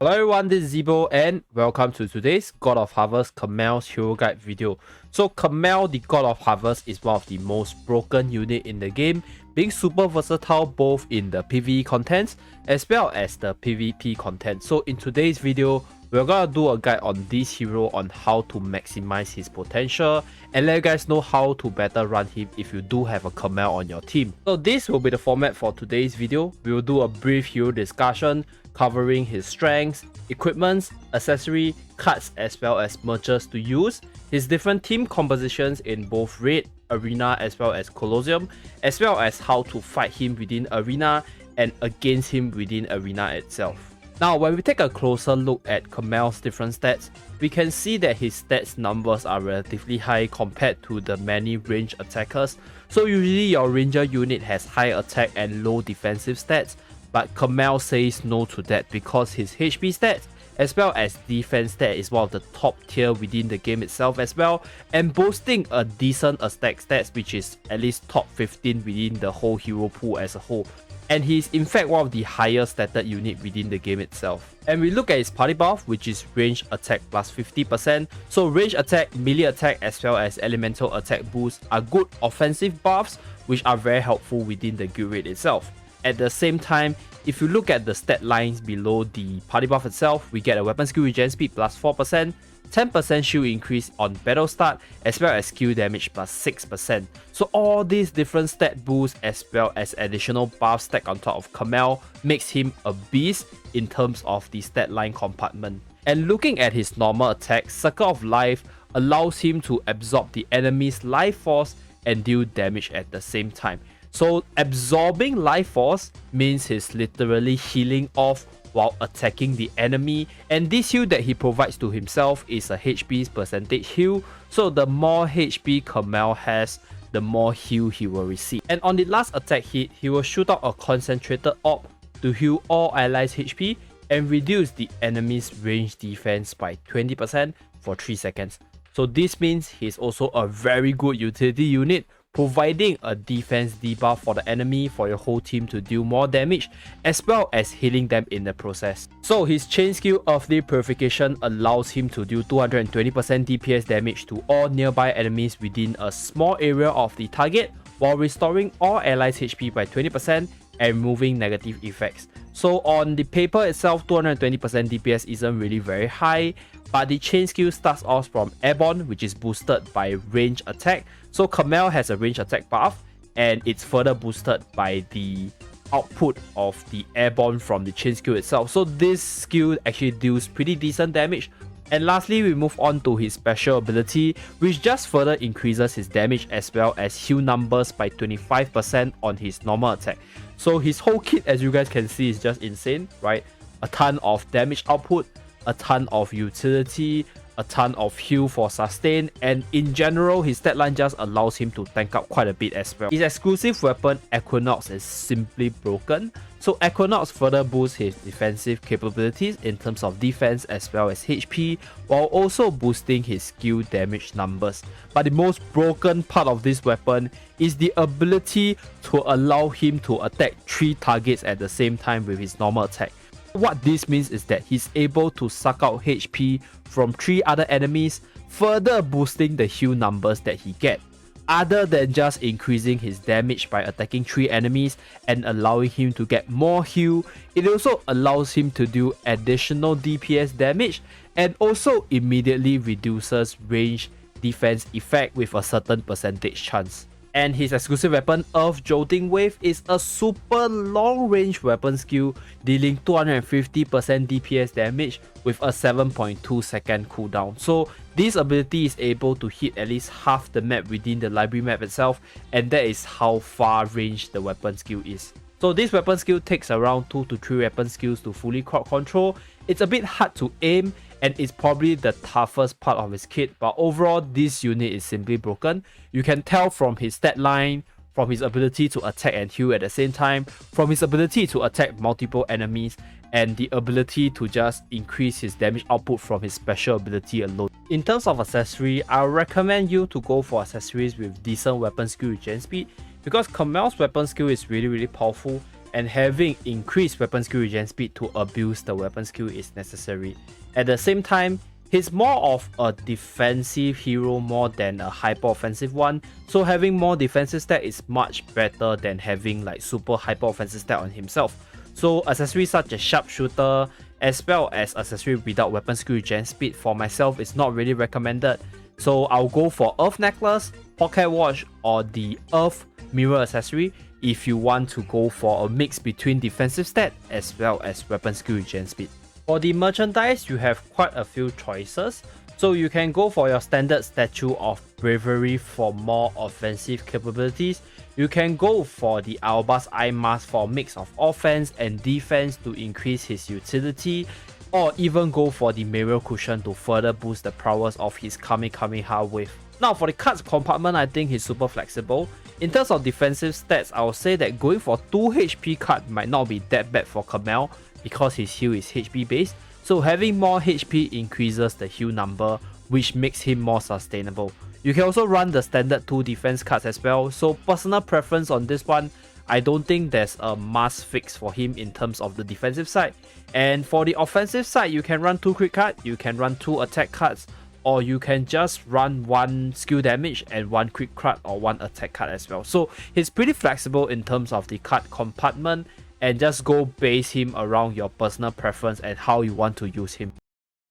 Hello everyone, this is Zibo and welcome to today's God of Harvest Kamael's Hero Guide video. So Kamael, the God of Harvest, is one of the most broken unit in the game, being super versatile both in the PvE contents as well as the PvP content. So in today's video, we're gonna do a guide on this hero on how to maximize his potential and let you guys know how to better run him if you do have a Kamael on your team. So this will be the format for today's video. We will do a brief hero discussion covering his strengths, equipments, accessory, cards as well as merges to use, his different team compositions in both raid, arena as well as Colosseum, as well as how to fight him within arena and against him within arena itself. Now, when we take a closer look at Kamael's different stats, we can see that his stats numbers are relatively high compared to the many range attackers. So usually your ranger unit has high attack and low defensive stats, but Kamael says no to that because his HP stats as well as defense stat is one of the top tier within the game itself as well, and boasting a decent attack stats which is at least top 15 within the whole hero pool as a whole. And he's in fact one of the highest stated unit within the game itself. And we look at his party buff, which is range attack plus 50%. So range attack, melee attack as well as elemental attack boost are good offensive buffs which are very helpful within the guild raid itself. At the same time, if you look at the stat lines below the party buff itself, we get a weapon skill regen speed plus 4%, 10% shield increase on battle start, as well as skill damage plus 6%. So all these different stat boosts as well as additional buffs stacked on top of Kamael makes him a beast in terms of the stat line compartment. And looking at his normal attack, Circle of Life allows him to absorb the enemy's life force and deal damage at the same time. So absorbing life force means he's literally healing off while attacking the enemy, and this heal that he provides to himself is a HP's percentage heal, so the more HP Kamael has, the more heal he will receive. And on the last attack hit, he will shoot out a concentrated orb to heal all allies HP and reduce the enemy's range defense by 20% for 3 seconds. So this means he's also a very good utility unit, providing a defense debuff for the enemy for your whole team to deal more damage, as well as healing them in the process. So his chain skill Earthly Purification allows him to deal 220% DPS damage to all nearby enemies within a small area of the target, while restoring all allies HP by 20% and removing negative effects. So on the paper itself, 220% DPS isn't really very high, but the chain skill starts off from Airborne, which is boosted by range attack. So Kamael has a range attack buff, and it's further boosted by the output of the Airborne from the chain skill itself. So this skill actually deals pretty decent damage. And lastly, we move on to his special ability, which just further increases his damage as well as heal numbers by 25% on his normal attack. So his whole kit, as you guys can see, is just insane, right? A ton of damage output, a ton of utility, a ton of heal for sustain, and in general his stat line just allows him to tank up quite a bit as well. His exclusive weapon Equinox is simply broken, so Equinox further boosts his defensive capabilities in terms of defense as well as HP, while also boosting his skill damage numbers. But the most broken part of this weapon is the ability to allow him to attack 3 targets at the same time with his normal attack. What this means is that he's able to suck out HP from 3 other enemies, further boosting the heal numbers that he gets. Other than just increasing his damage by attacking 3 enemies and allowing him to get more heal, it also allows him to do additional DPS damage and also immediately reduces range defense effect with a certain percentage chance. And his exclusive weapon, Earth Jolting Wave, is a super long range weapon skill dealing 250% DPS damage with a 7.2 second cooldown. So this ability is able to hit at least half the map within the library map itself, and that is how far range the weapon skill is. So this weapon skill takes around 2 to 3 weapon skills to fully crowd control. It's a bit hard to aim, and it's probably the toughest part of his kit, but overall this unit is simply broken. You can tell from his stat line, from his ability to attack and heal at the same time, from his ability to attack multiple enemies, and the ability to just increase his damage output from his special ability alone. In terms of accessory, I recommend you to go for accessories with decent weapon skill regen speed, because Kamael's weapon skill is really powerful and having increased weapon skill regen speed to abuse the weapon skill is necessary. At the same time, he's more of a defensive hero more than a hyper offensive one, so having more defensive stat is much better than having like super hyper offensive stat on himself. So accessories such as sharpshooter as well as accessory without weapon skill regen speed for myself is not really recommended. So I'll go for Earth Necklace, Pocket Watch, or the Earth Mirror accessory if you want to go for a mix between defensive stat as well as weapon skill regen speed. For the merchandise, you have quite a few choices. So you can go for your standard statue of bravery for more offensive capabilities. You can go for the Alba's Eye Mask for a mix of offense and defense to increase his utility, or even go for the Mirror Cushion to further boost the prowess of his Kamehameha wave. Now for the cards compartment, I think he's super flexible. In terms of defensive stats, I would say that going for 2 HP card might not be that bad for Kamael because his heal is HP based. So having more HP increases the heal number, which makes him more sustainable. You can also run the standard 2 defense cards as well. So personal preference on this one, I don't think there's a must fix for him in terms of the defensive side. And for the offensive side, you can run 2 crit cards, you can run 2 attack cards, or you can just run 1 skill damage and 1 crit card or 1 attack card as well. So he's pretty flexible in terms of the card compartment, and just go base him around your personal preference and how you want to use him.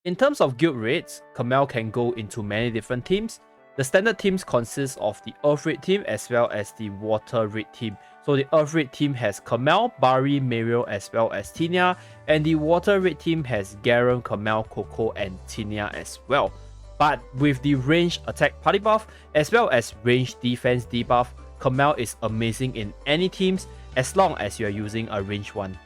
In terms of guild raids, Kamael can go into many different teams. The standard teams consist of the Earth raid team as well as the Water raid team. So the Earth raid team has Kamael, Bari, Mariel as well as Tinia, and the Water raid team has Garen, Kamael, Coco and Tinia as well. But with the range attack party buff as well as range defense debuff, Kamael is amazing in any teams as long as you are using a range one.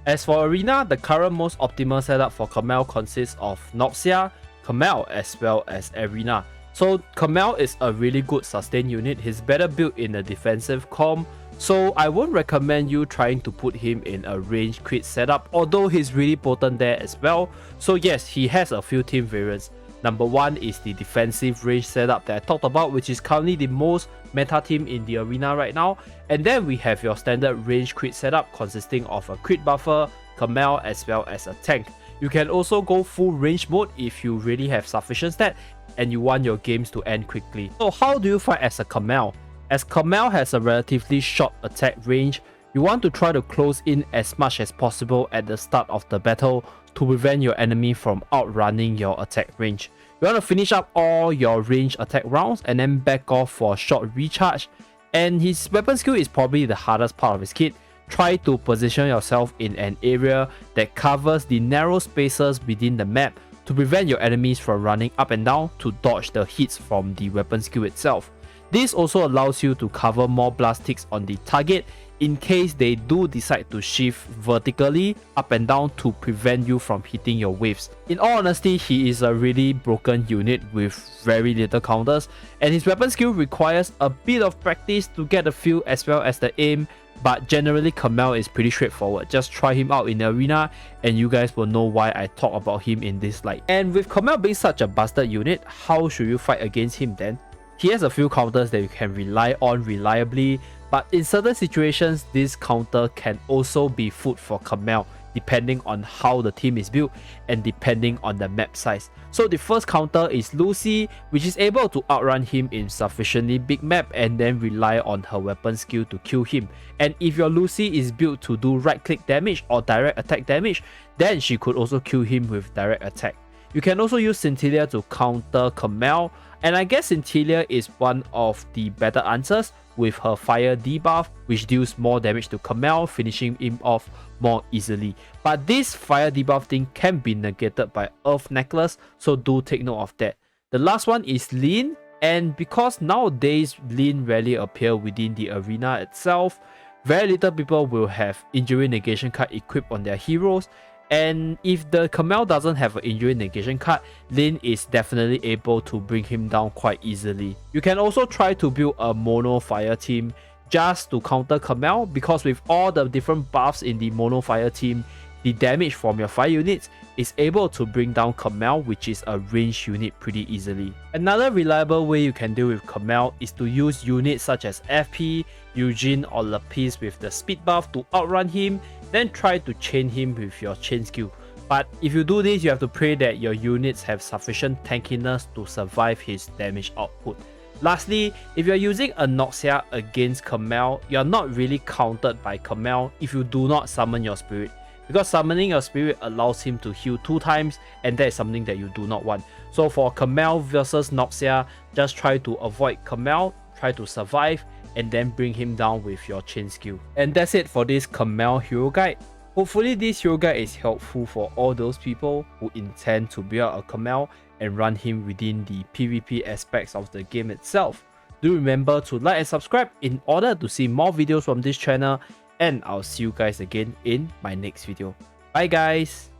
As for Arena, the current most optimal setup for Kamael consists of Noxia, Kamael as well as Arena. So Kamael is a really good sustain unit. He's better built in a defensive comp, so I won't recommend you trying to put him in a range crit setup, although he's really potent there as well. So yes, he has a few team variants. Number 1 is the defensive range setup that I talked about, which is currently the most meta team in the arena right now. And then we have your standard range crit setup consisting of a crit buffer, Kamael as well as a tank. You can also go full range mode if you really have sufficient stat and you want your games to end quickly. So how do you fight as a Kamael? As Kamael has a relatively short attack range, you want to try to close in as much as possible at the start of the battle to prevent your enemy from outrunning your attack range. You want to finish up all your range attack rounds and then back off for a short recharge. And his weapon skill is probably the hardest part of his kit. Try to position yourself in an area that covers the narrow spaces within the map to prevent your enemies from running up and down to dodge the hits from the weapon skill itself. This also allows you to cover more blast ticks on the target in case they do decide to shift vertically up and down to prevent you from hitting your waves. In all honesty, he is a really broken unit with very little counters, and his weapon skill requires a bit of practice to get the feel as well as the aim, but generally Kamael is pretty straightforward. Just try him out in the arena and you guys will know why I talk about him in this light. And with Kamael being such a busted unit, how should you fight against him then? He has a few counters that you can rely on reliably, but in certain situations, this counter can also be food for Kamael depending on how the team is built and depending on the map size. So the first counter is Lucy, which is able to outrun him in sufficiently big map and then rely on her weapon skill to kill him. And if your Lucy is built to do right click damage or direct attack damage, then she could also kill him with direct attack. You can also use Scintilla to counter Kamael, and I guess Scintilla is one of the better answers with her fire debuff, which deals more damage to Kamael, finishing him off more easily. But this fire debuff thing can be negated by Earth Necklace, so do take note of that. The last one is Lean, and because nowadays Lean rarely appear within the arena itself, very little people will have injury negation card equipped on their heroes. And if the Kamael doesn't have an injury negation card, Lin is definitely able to bring him down quite easily. You can also try to build a mono fire team just to counter Kamael, because with all the different buffs in the mono fire team, the damage from your fire units is able to bring down Kamael, which is a ranged unit, pretty easily. Another reliable way you can deal with Kamael is to use units such as FP, Eugene or Lapis with the speed buff to outrun him, then try to chain him with your chain skill. But if you do this, you have to pray that your units have sufficient tankiness to survive his damage output. Lastly, if you're using a Noxia against Kamael, you're not really countered by Kamael if you do not summon your spirit, because summoning your spirit allows him to heal 2 times, and that is something that you do not want. So for Kamael versus Noxia, just try to avoid Kamael, try to survive, and then bring him down with your chain skill. And that's it for this Kamael hero guide. Hopefully this hero guide is helpful for all those people who intend to build a Kamael and run him within the PvP aspects of the game itself. Do remember to like and subscribe in order to see more videos from this channel, and I'll see you guys again in my next video. Bye guys!